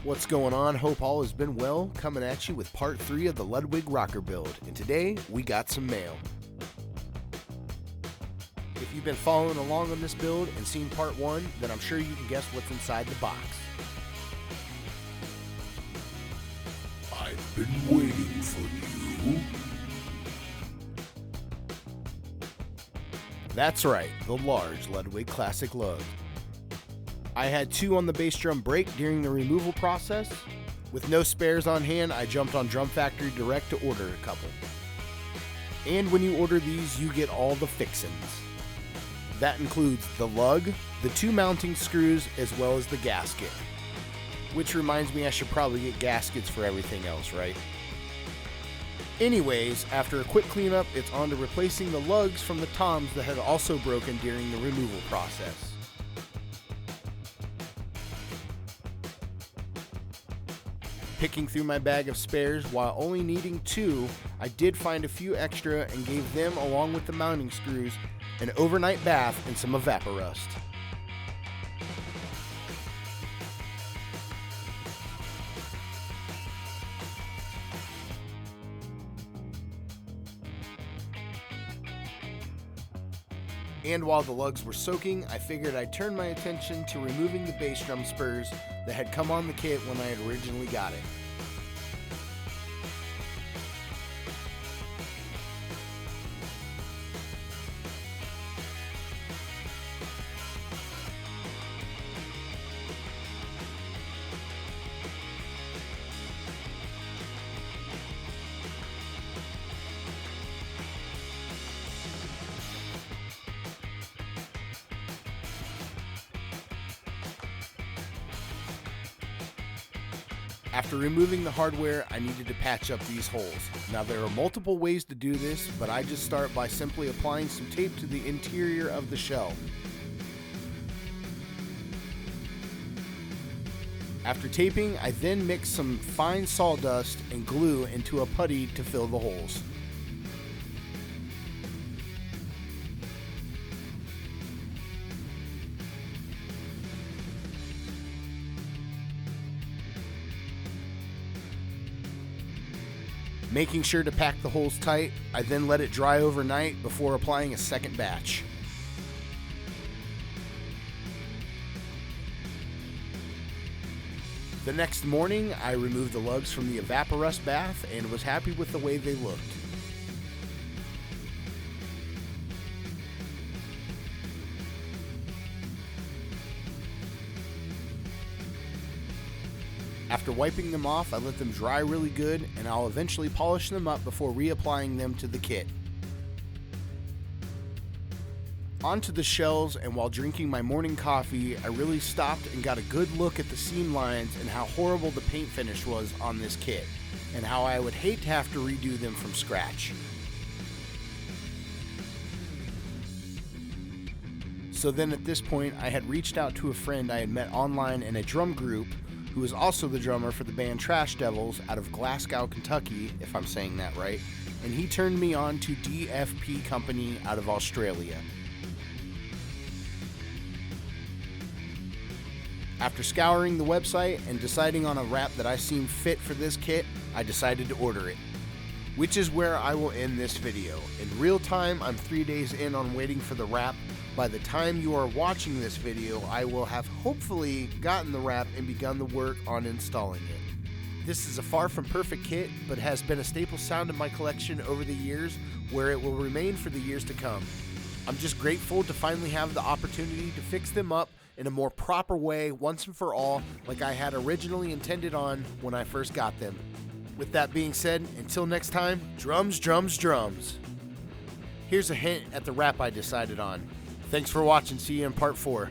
What's going on? Hope all has been well. Coming at you with part 3 of the Ludwig rocker build. And today, we got some mail. If you've been following along on this build and seen part 1, then I'm sure you can guess what's inside the box. I've been waiting for you. That's right, the large Ludwig Classic lug. I had 2 on the bass drum break during the removal process. With no spares on hand, I jumped on Drum Factory Direct to order a couple. And when you order these, you get all the fixins. That includes the lug, the 2 mounting screws, as well as the gasket. Which reminds me I should probably get gaskets for everything else, right? Anyways, after a quick cleanup, it's on to replacing the lugs from the toms that had also broken during the removal process. Picking through my bag of spares, while only needing 2, I did find a few extra and gave them, along with the mounting screws, an overnight bath and some evaporust. And while the lugs were soaking, I figured I'd turn my attention to removing the bass drum spurs that had come on the kit when I had originally got it. After removing the hardware, I needed to patch up these holes. Now there are multiple ways to do this, but I just start by simply applying some tape to the interior of the shell. After taping, I then mix some fine sawdust and glue into a putty to fill the holes. Making sure to pack the holes tight, I then let it dry overnight before applying a second batch. The next morning, I removed the lugs from the evaporust bath and was happy with the way they looked. After wiping them off, I let them dry really good, and I'll eventually polish them up before reapplying them to the kit. Onto the shells, and while drinking my morning coffee, I really stopped and got a good look at the seam lines and how horrible the paint finish was on this kit, and how I would hate to have to redo them from scratch. So then at this point, I had reached out to a friend I had met online in a drum group, who is also the drummer for the band Trash Devils out of Glasgow, Kentucky, if I'm saying that right, and he turned me on to DFP Company out of Australia. After scouring the website and deciding on a wrap that I seemed fit for this kit, I decided to order it. Which is where I will end this video. In real time, I'm 3 days in on waiting for the wrap. By the time you are watching this video, I will have hopefully gotten the wrap and begun the work on installing it. This is a far from perfect kit, but has been a staple sound in my collection over the years, where it will remain for the years to come. I'm just grateful to finally have the opportunity to fix them up in a more proper way once and for all, like I had originally intended on when I first got them. With that being said, until next time, drums, drums, drums. Here's a hint at the wrap I decided on. Thanks for watching. See you in part 4.